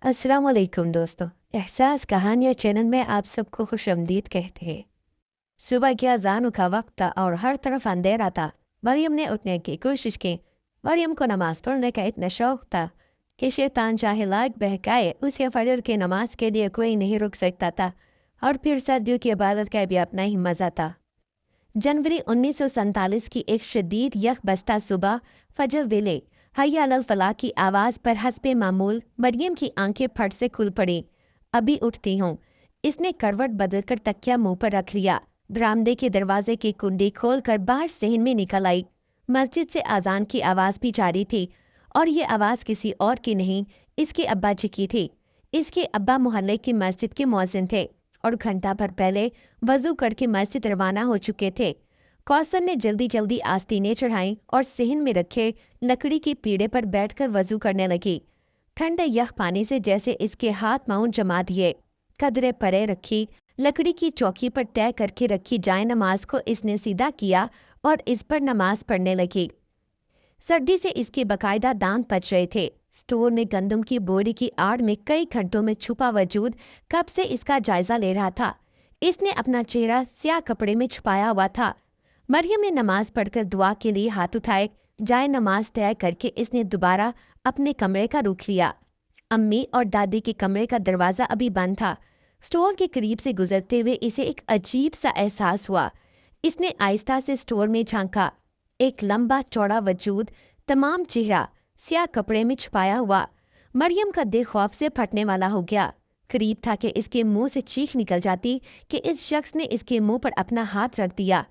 अस्सलाम वालेकुम दोस्तों। एहसास कहानियाँ चैनल में आप सबको खुशामदीद कहते हैं। सुबह की अजान का वक्त था और हर तरफ अंधेरा था। मरियम ने उठने की कोशिश की। मरियम को नमाज पढ़ने का इतना शौक था कि शैतान चाहे लाख बहकाए, उसे फजर की नमाज के लिए कोई नहीं रुक सकता था। और फिर सदियों की इबादत का भी अपना ही मज़ा था। जनवरी 1947 की एक शदीद यख बस्ता सुबह फजर वेले हय्या अलल फलाह की आवाज़ पर हस्बे मामूल मरियम की आंखें फट से खुल पड़ी। अभी उठती हूँ। इसने करवट बदलकर तकिया मुंह पर रख लिया। बरामदे के दरवाजे की कुंडी खोलकर बाहर सहन में निकल आई। मस्जिद से अजान की आवाज़ भी जारी थी और ये आवाज़ किसी और की नहीं, इसके अब्बा जी की थी। इसके अब्बा मोहल्ले की मस्जिद के मौज़िन थे और घंटा भर पहले वजू करके मस्जिद रवाना हो चुके थे। कौसर ने जल्दी जल्दी आस्तीनें चढ़ाई और सहन में रखे लकड़ी की पीढ़े पर बैठकर वजू करने लगी। ठंडे यख पानी से जैसे इसके हाथ पांव जमा दिए। कदरे परे रखी लकड़ी की चौकी पर तय करके रखी जाए नमाज को इसने सीधा किया और इस पर नमाज पढ़ने लगी। सर्दी से इसके बकायदा दांत पच रहे थे। स्टोर में गंदम की बोरी की आड़ में कई घंटों में छुपा वजूद कब से इसका जायजा ले रहा था। इसने अपना चेहरा स्याह कपड़े में छुपाया हुआ था। मरियम ने नमाज पढ़कर दुआ के लिए हाथ उठाए। जाए नमाज तय करके इसने दोबारा अपने कमरे का रुख लिया। अम्मी और दादी के कमरे का दरवाज़ा अभी बंद था। स्टोर के करीब से गुजरते हुए इसे एक अजीब सा एहसास हुआ। इसने आहिस्ता से स्टोर में झांका। एक लंबा चौड़ा वजूद, तमाम चेहरा स्याह कपड़े में छुपाया हुआ। मरियम का दिल खौफ से फटने वाला हो गया। करीब था कि इसके मुंह से चीख निकल जाती कि इस शख्स ने इसके मुंह पर अपना हाथ रख दिया।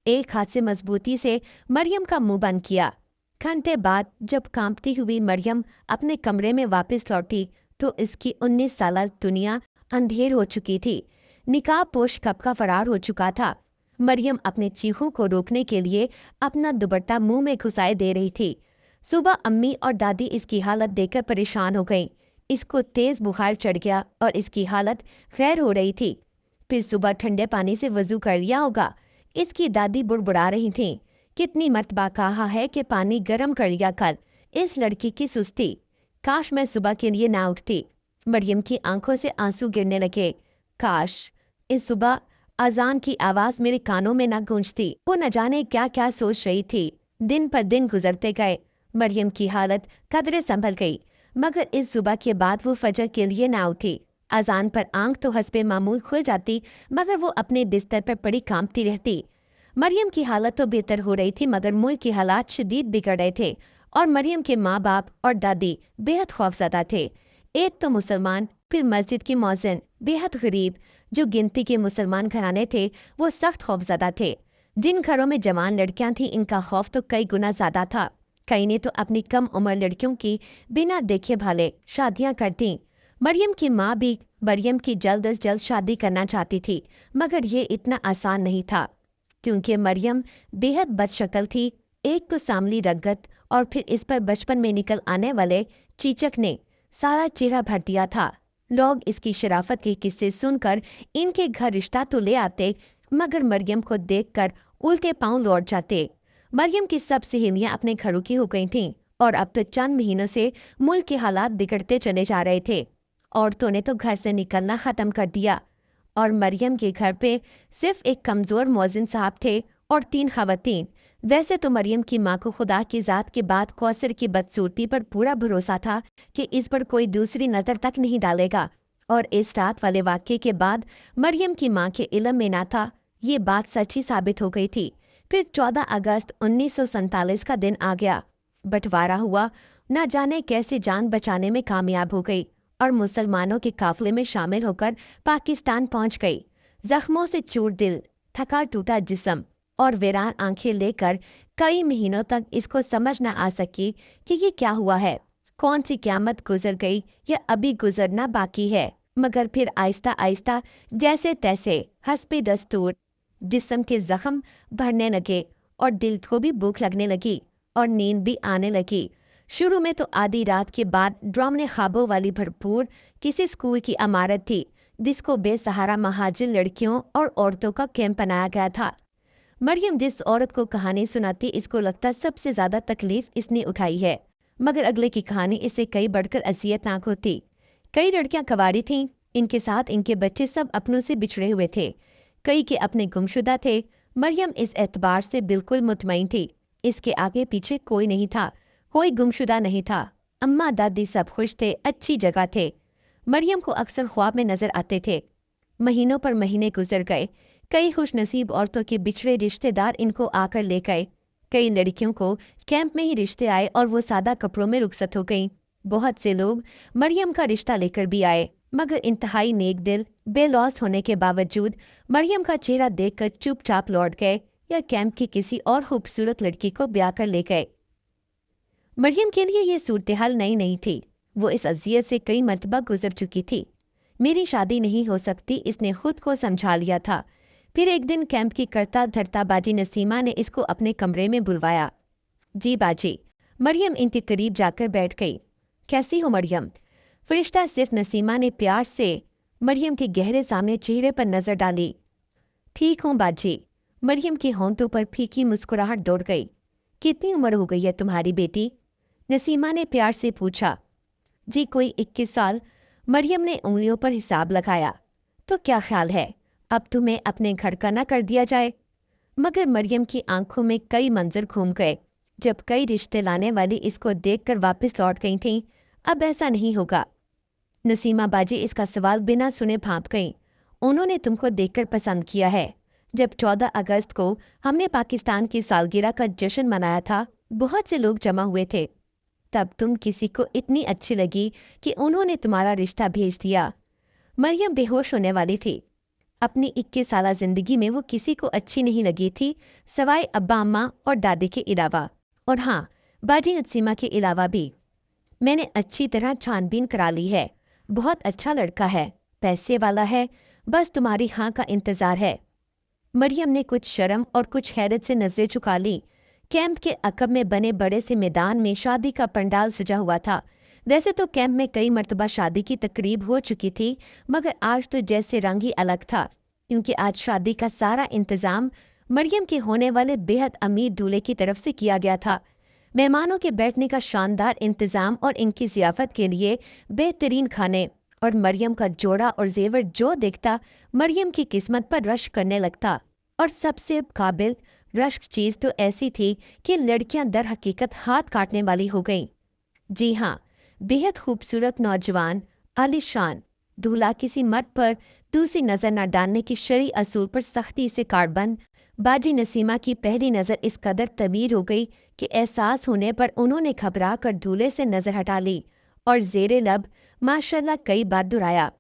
एक हाथ से मजबूती से मरियम का मुंह बंद किया। घंटे बाद जब कांपती हुई मरियम अपने कमरे में वापस लौटी तो इसकी 19 साल दुनिया अंधेर हो चुकी थी। निकाब पोश कब का फरार हो चुका था। मरियम अपने चीखों को रोकने के लिए अपना दुपट्टा मुंह में घुसाए दे रही थी। सुबह अम्मी और दादी इसकी हालत देखकर परेशान हो गईं। इसको तेज बुखार चढ़ गया और इसकी हालत खैर हो रही थी। फिर सुबह ठंडे पानी से वजू कर लिया होगा। इसकी दादी बुड़बुड़ा रही थीं। कितनी मर्तबा कहा है कि पानी गर्म कर लिया कर। इस लड़की की सुस्ती। काश मैं सुबह के लिए ना उठती। मरियम की आंखों से आंसू गिरने लगे। काश इस सुबह अजान की आवाज मेरे कानों में न गूंजती। वो न जाने क्या क्या सोच रही थी। दिन पर दिन गुजरते गए। मरियम की हालत कदरे संभल गई, मगर इस सुबह के बाद वो फजर के लिए ना उठी। अजान पर आंख तो हस्बे मामूल खुल जाती, मगर वो अपने बिस्तर पर पड़ी कांपती रहती। मरियम की हालत तो बेहतर हो रही थी, मगर मुल्क के हालात शदीद बिगड़ रहे थे और मरियम के माँ बाप और दादी बेहद खौफजदा थे। एक तो मुसलमान, फिर मस्जिद के मौज़िन बेहद गरीब। जो गिनती के मुसलमान घराने थे वो सख्त खौफजदा थे। जिन घरों में जवान लड़कियां थीं इनका खौफ तो कई गुना ज़्यादा था। कई ने तो अपनी कम उम्र लड़कियों की बिना देखे भाले शादियां कर दी। मरियम की माँ भी मरियम की जल्द अज जल्द शादी करना चाहती थी, मगर ये इतना आसान नहीं था क्योंकि मरियम बेहद बदशक्ल थी। एक तो सांवली रंगत और फिर इस पर बचपन में निकल आने वाले चीचक ने सारा चेहरा भर दिया था। लोग इसकी शराफत के किस्से सुनकर इनके घर रिश्ता तो ले आते, मगर मरियम को देखकर उल्टे पांव लौट जाते। मरियम की सब सहेलियां अपने घरों की हो गई थीं और अब तो चंद महीनों से मुल्क के हालात बिगड़ते चले जा रहे थे। औरतों ने तो घर से निकलना ख़त्म कर दिया और मरियम के घर पे सिर्फ एक कमज़ोर मौज़िन साहब थे और 3 ख़वातीन। वैसे तो मरियम की माँ को खुदा की ज़ात के बाद कौसर की बदसूरती पर पूरा भरोसा था कि इस पर कोई दूसरी नज़र तक नहीं डालेगा, और इस रात वाले वाक़ये के बाद मरियम की माँ के इल्म में ना था। ये बात सच ही साबित हो गई थी। फिर 14 अगस्त 1947 का दिन आ गया। बंटवारा हुआ। न जाने कैसे जान बचाने में कामयाब हो गई और मुसलमानों के काफिले में शामिल होकर पाकिस्तान पहुंच गई। जख्मों से चूर दिल, थका टूटा जिस्म और वीरान आंखें लेकर कई महीनों तक इसको समझ न आ सकी कि ये क्या हुआ है। कौन सी क़यामत गुजर गई या अभी गुजरना बाकी है। मगर फिर आहिस्ता आहिस्ता जैसे तैसे हस्बे दस्तूर जिस्म के जख्म भरने लगे और दिल को भी भूख लगने लगी और नींद भी आने लगी। शुरू में तो आधी रात के बाद ड्रामने ख्वाबों वाली भरपूर किसी स्कूल की इमारत थी जिसको बेसहारा महाजिर लड़कियों और औरतों का कैंप बनाया गया था। मरियम जिस औरत को कहानी सुनाती इसको लगता सबसे ज़्यादा तकलीफ इसने उठाई है, मगर अगले की कहानी इससे कई बढ़कर अजियतनाक होती। कई लड़कियां कवारी थीं, इनके साथ इनके बच्चे सब अपनों से बिछड़े हुए थे, कई के अपने गुमशुदा थे। मरियम इस एतबार से बिल्कुल मुतमईन थी, इसके आगे पीछे कोई नहीं था, कोई गुमशुदा नहीं था। अम्मा दादी सब खुश थे, अच्छी जगह थे। मरियम को अक्सर ख्वाब में नजर आते थे। महीनों पर महीने गुजर गए, कई खुशनसीब औरतों के बिछड़े रिश्तेदार इनको आकर ले गए। कई लड़कियों को कैंप में ही रिश्ते आए और वो सादा कपड़ों में रुखसत हो गईं। बहुत से लोग मरियम का रिश्ता लेकर भी आए, मगर इंतहाई नेक दिल बेलौस होने के बावजूद मरियम का चेहरा देखकर चुपचाप लौट गए या कैंप की किसी और खूबसूरत लड़की को ब्याह कर ले गए। मरियम के लिए ये सूरत हाल नई नहीं थी, वो इस अजियत से कई मरतबा गुजर चुकी थी। मेरी शादी नहीं हो सकती, इसने खुद को समझा लिया था। फिर एक दिन कैंप की करता धरता बाजी नसीमा ने इसको अपने कमरे में बुलवाया। जी बाजी। मरियम इनके करीब जाकर बैठ गई। कैसी हो मरियम? फरिश्ता सिर्फ नसीमा ने प्यार से मरियम के गहरे सामने चेहरे पर नजर डाली। ठीक हूँ बाजी। मरियम के होंठों पर फीकी मुस्कुराहट दौड़ गई। कितनी उम्र हो गई है तुम्हारी बेटी? नसीमा ने प्यार से पूछा। जी कोई 21 साल। मरियम ने उंगलियों पर हिसाब लगाया। तो क्या ख्याल है, अब तुम्हें अपने घर का ना कर दिया जाए? मगर मरियम की आंखों में कई मंजर घूम गए। जब कई रिश्ते लाने वाली इसको देखकर वापस लौट गई थीं, अब ऐसा नहीं होगा। नसीमा बाजी इसका सवाल बिना सुने भांप गई। उन्होंने तुमको देखकर पसंद किया है। जब 14 अगस्त को हमने पाकिस्तान की सालगिरह का जश्न मनाया था, बहुत से लोग जमा हुए थे। तब तुम किसी को इतनी अच्छी लगी कि उन्होंने तुम्हारा रिश्ता भेज दिया। मरियम बेहोश होने वाली थी। अपनी 21 साला जिंदगी में वो किसी को अच्छी नहीं लगी थी, सवाए अब्बा अम्मा और दादी के अलावा, और हाँ, बाजी नसीमा के अलावा भी। मैंने अच्छी तरह छानबीन करा ली है। बहुत अच्छा लड़का है, पैसे वाला है, बस तुम्हारी हाँ का इंतजार है। मरियम ने कुछ शर्म और कुछ हैरत से नजरें झुका ली। कैंप के अकब में बने बड़े से मैदान में शादी का पंडाल सजा हुआ था। वैसे तो कैंप में कई मर्तबा शादी की तकरीब हो चुकी थी, मगर आज तो जैसे रंग ही अलग था, क्योंकि आज शादी का सारा इंतजाम मरियम के होने वाले बेहद अमीर दूल्हे की तरफ से किया गया था। मेहमानों के बैठने का शानदार इंतजाम और इनकी ज़ियाफत के लिए बेहतरीन खाने, और मरियम का जोड़ा और जेवर जो देखता मरियम की किस्मत पर रश्क करने लगता। और सबसे काबिल रश्क चीज़ तो ऐसी थी कि लड़कियां दर हकीकत हाथ काटने वाली हो गईं। जी हाँ, बेहद खूबसूरत नौजवान आलिशान दूल्हा किसी मर्द पर दूसरी नज़र न डालने की शरई असूल पर सख्ती से कारबंद। बाजी नसीमा की पहली नज़र इस कदर तमीर हो गई कि एहसास होने पर उन्होंने घबरा कर दूल्हे से नज़र हटा ली और जेरे लब माशाल्लाह कई बार दुहराया।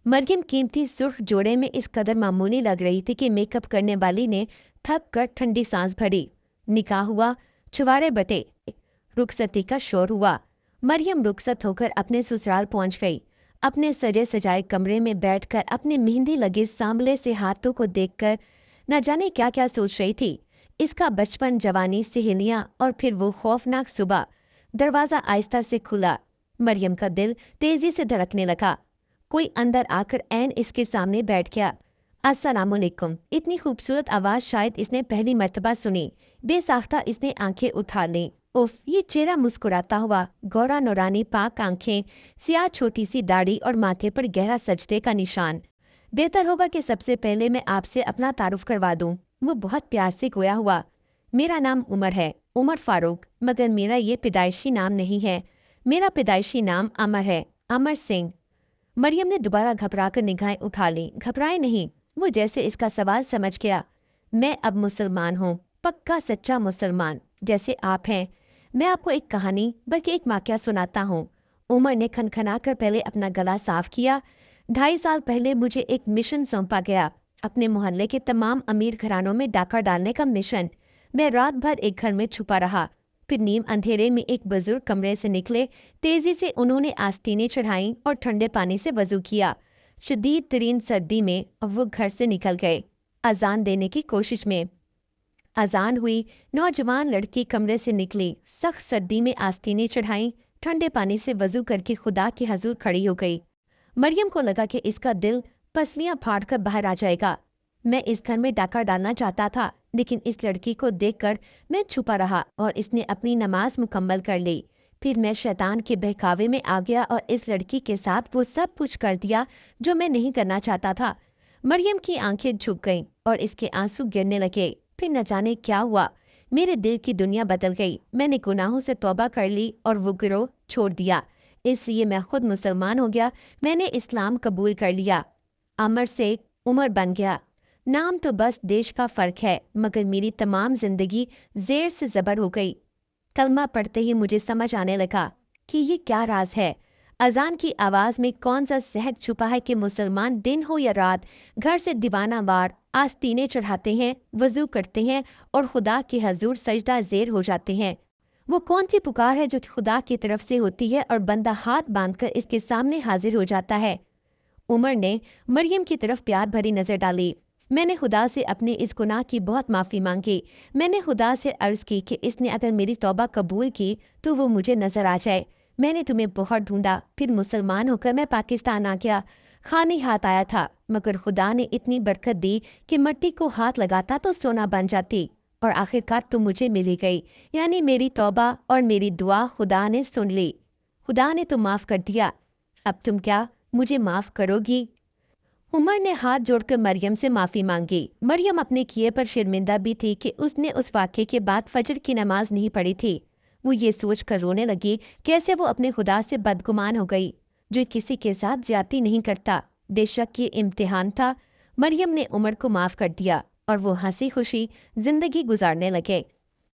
मरियम कीमती सुर्ख जोड़े में इस कदर मामूली लग रही थी कि मेकअप करने वाली ने थक कर ठंडी सांस भरी। निकाह हुआ, छुवारे बटे, रुखसती का शोर हुआ। मरियम रुखसत होकर अपने ससुराल पहुंच गई। अपने सजे सजाए कमरे में बैठकर अपने मेहंदी लगे सांवले से हाथों को देखकर न जाने क्या क्या सोच रही थी। इसका बचपन, जवानी, सहेलियां और फिर वो खौफनाक सुबह। दरवाज़ा आहिस्ता से खुला। मरियम का दिल तेजी से धड़कने लगा। कोई अंदर आकर ऐन इसके सामने बैठ गया। अस्सलामुअलैकुम। इतनी खूबसूरत आवाज़ शायद इसने पहली मर्तबा सुनी। बेसाख्ता इसने आंखें उठा लीं। उफ, ये चेहरा मुस्कुराता हुआ, गौरा नौरानी पाक आंखें, सियाह छोटी सी दाढ़ी और माथे पर गहरा सजदे का निशान। बेहतर होगा कि सबसे पहले मैं आपसे अपना तारुफ करवा दूं। वो बहुत प्यार से गोया हुआ। मेरा नाम उमर है, उमर फारूक, मगर मेरा ये पैदाइशी नाम नहीं है। मेरा पैदाइशी नाम अमर है, अमर सिंह। मरियम ने दोबारा घबराकर निगाहें उठा लीं। घबराए नहीं, वो जैसे इसका सवाल समझ गया। मैं अब मुसलमान हूँ, पक्का सच्चा मुसलमान, जैसे आप हैं। मैं आपको एक कहानी, बल्कि एक वाक़या सुनाता हूँ। उमर ने खनखनाकर पहले अपना गला साफ किया। 2.5 साल पहले मुझे एक मिशन सौंपा गया, अपने मोहल्ले के तमाम अमीर घरानों में डाका डालने का मिशन। मैं रात भर एक घर में छुपा रहा। फिर नीम अंधेरे में एक बुजुर्ग कमरे से निकले। तेजी से उन्होंने आस्तीनें चढ़ाईं और ठंडे पानी से वजू किया। शदीद तरीन सर्दी में अब वो घर से निकल गए, अजान देने की कोशिश में। अजान हुई, नौजवान लड़की कमरे से निकली, सख्त सर्दी में आस्तीनें चढ़ाईं, ठंडे पानी से वजू करके खुदा के हजूर खड़ी हो गई। मरियम को लगा कि इसका दिल पसलियां फाड़कर बाहर आ जाएगा। मैं इस घर में डाका डालना चाहता था, लेकिन इस लड़की को देखकर मैं छुपा रहा और इसने अपनी नमाज मुकम्मल कर ली। फिर मैं शैतान के बहकावे में आ गया और इस लड़की के साथ वो सब कुछ कर दिया जो मैं नहीं करना चाहता था। मरियम की आंखें झुक गईं और इसके आंसू गिरने लगे। फिर न जाने क्या हुआ, मेरे दिल की दुनिया बदल गई। मैंने गुनाहों से तौबा कर ली और वो गिरोह छोड़ दिया। इसलिए मैं खुद मुसलमान हो गया। मैंने इस्लाम कबूल कर लिया। अमर से उमर बन गया। नाम तो बस देश का फ़र्क है, मगर मेरी तमाम ज़िंदगी ज़ेर से ज़बर हो गई। कलमा पढ़ते ही मुझे समझ आने लगा कि ये क्या राज है। अजान की आवाज़ में कौन सा सहक छुपा है कि मुसलमान दिन हो या रात घर से दीवाना वार आस्तीनें चढ़ाते हैं, वज़ू करते हैं और खुदा के हजूर सजदा ज़ेर हो जाते हैं। वो कौन सी पुकार है जो खुदा की तरफ से होती है और बंदा हाथ बांधकर इसके सामने हाजिर हो जाता है। उमर ने मरियम की तरफ प्यार भरी नज़र डाली। मैंने खुदा से अपने इस गुनाह की बहुत माफ़ी मांगी। मैंने खुदा से अर्ज़ की कि इसने अगर मेरी तौबा कबूल की तो वो मुझे नज़र आ जाए। मैंने तुम्हें बहुत ढूंढा, फिर मुसलमान होकर मैं पाकिस्तान आ गया। खाली हाथ आया था, मगर खुदा ने इतनी बरकत दी कि मिट्टी को हाथ लगाता तो सोना बन जाती। और आखिरकार तुम मुझे मिल ही गई, यानी मेरी तौबा और मेरी दुआ खुदा ने सुन ली। खुदा ने तो माफ़ कर दिया, अब तुम क्या मुझे माफ़ करोगी? उमर ने हाथ जोड़कर मरियम से माफ़ी मांगी। मरियम अपने किए पर शर्मिंदा भी थी कि उसने उस वाक़े के बाद फजर की नमाज नहीं पढ़ी थी। वो ये सोच कर रोने लगी कैसे वो अपने खुदा से बदगुमान हो गई, जो किसी के साथ ज्यादती नहीं करता। बेशक ये इम्तिहान था। मरियम ने उमर को माफ़ कर दिया और वो हंसी खुशी जिंदगी गुजारने लगे।